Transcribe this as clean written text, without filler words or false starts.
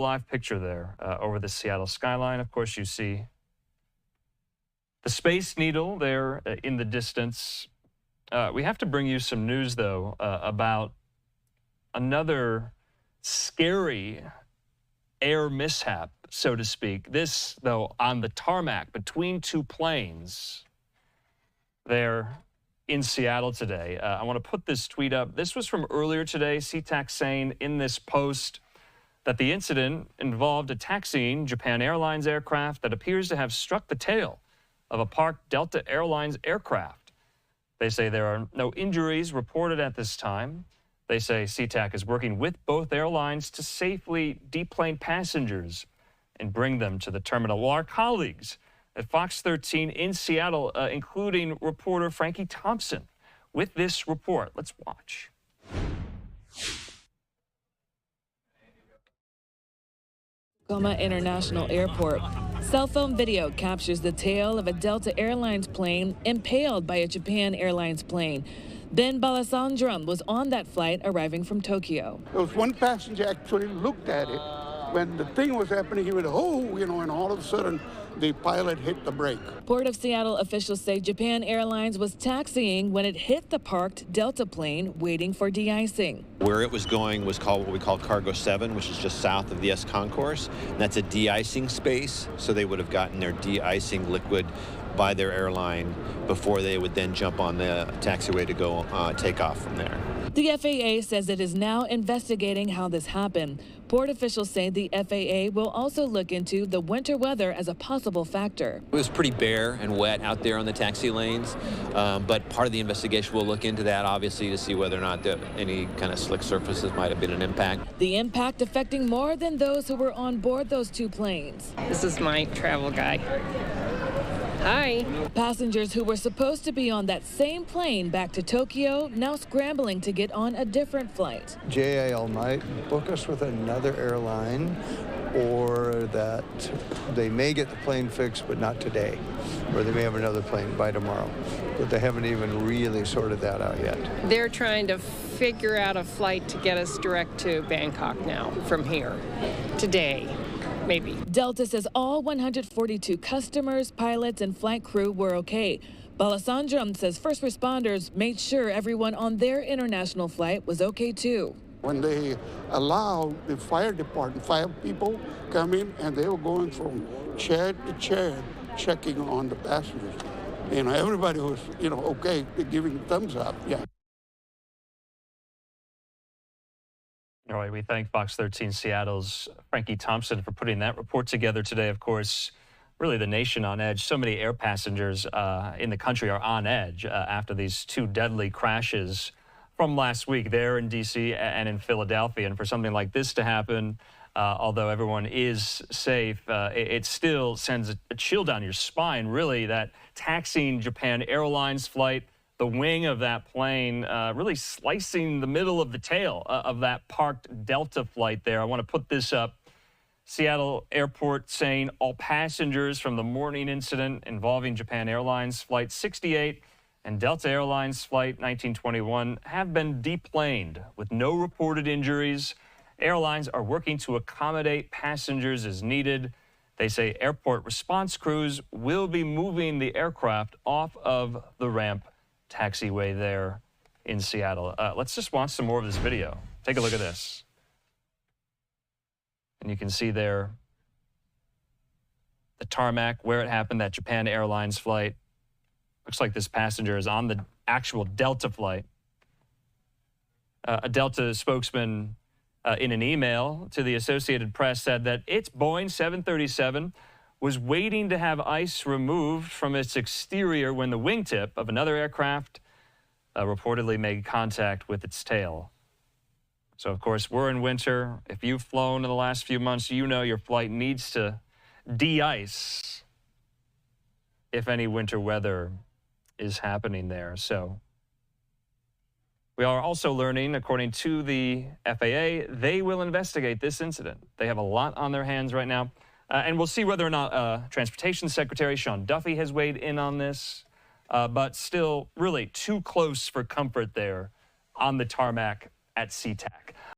Live picture there over the Seattle skyline. Of course, you see the Space Needle there in the distance. We have to bring you some news, though, about another scary air mishap, so to speak. This, though, on the tarmac between two planes there in Seattle today. I want to put this tweet up. This was from earlier today. Sea-Tac saying in this post that the incident involved a taxiing Japan Airlines aircraft that appears to have struck the tail of a parked Delta Airlines aircraft. They say there are no injuries reported at this time. They say Sea-Tac is working with both airlines to safely deplane passengers and bring them to the terminal. Well, our colleagues at Fox 13 in Seattle, including reporter Frankie Thompson, with this report. Let's watch. Tacoma International Airport. Cell phone video captures the tail of a Delta Airlines plane impaled by a Japan Airlines plane. Ben Balasandram was on that flight arriving from Tokyo. There was one passenger actually looked at it. When the thing was happening, he went, oh, and all of a sudden, the pilot hit the brake. Port of Seattle officials say Japan Airlines was taxiing when it hit the parked Delta plane waiting for de-icing. Where it was going was called what we call Cargo 7, which is just south of the S concourse. And that's a de-icing space, so they would have gotten their de-icing liquid by their airline before they would then jump on the taxiway to go take off from there. The FAA says it is now investigating how this happened. Port officials say the FAA will also look into the winter weather as a possible factor. It was pretty bare and wet out there on the taxi lanes, but part of the investigation will look into that, obviously, to see whether or not any kind of slick surfaces might have been an impact. The impact affecting more than those who were on board those two planes. This is my travel guy. Hi. Passengers who were supposed to be on that same plane back to Tokyo now scrambling to get on a different flight. JAL might book us with another airline, or that they may get the plane fixed, but not today, or they may have another plane by tomorrow. But they haven't even really sorted that out yet. They're trying to figure out a flight to get us direct to Bangkok now from here today. Maybe. Delta says all 142 customers, pilots, and flight crew were okay. Balasandram says first responders made sure everyone on their international flight was okay too. When they allowed the fire department, 5 people come in, and they were going from chair to chair checking on the passengers. Everybody was, okay, giving thumbs up, yeah. All right, we thank Fox 13 Seattle's Frankie Thompson for putting that report together today. Of course, really the nation on edge. So many air passengers in the country are on edge after these 2 deadly crashes from last week there in D.C. and in Philadelphia. And for something like this to happen, although everyone is safe, it still sends a chill down your spine, really, that taxiing Japan Airlines flight, the wing of that plane really slicing the middle of the tail of that parked Delta flight there. I want to put this up. Seattle Airport saying all passengers from the morning incident involving Japan Airlines Flight 68 and Delta Airlines Flight 1921 have been deplaned with no reported injuries. Airlines are working to accommodate passengers as needed. They say airport response crews will be moving the aircraft off of the ramp taxiway there in Seattle. Let's just watch some more of this video. Take a look at this. And you can see there the tarmac where it happened, that Japan Airlines flight. Looks like this passenger is on the actual Delta flight. A Delta spokesman in an email to the Associated Press said that its Boeing 737 was waiting to have ice removed from its exterior when the wingtip of another aircraft reportedly made contact with its tail. So, of course, we're in winter. If you've flown in the last few months, you know your flight needs to de-ice if any winter weather is happening there. So we are also learning, according to the FAA, they will investigate this incident. They have a lot on their hands right now. And we'll see whether or not Transportation Secretary Sean Duffy has weighed in on this. But still really too close for comfort there on the tarmac at Sea-Tac.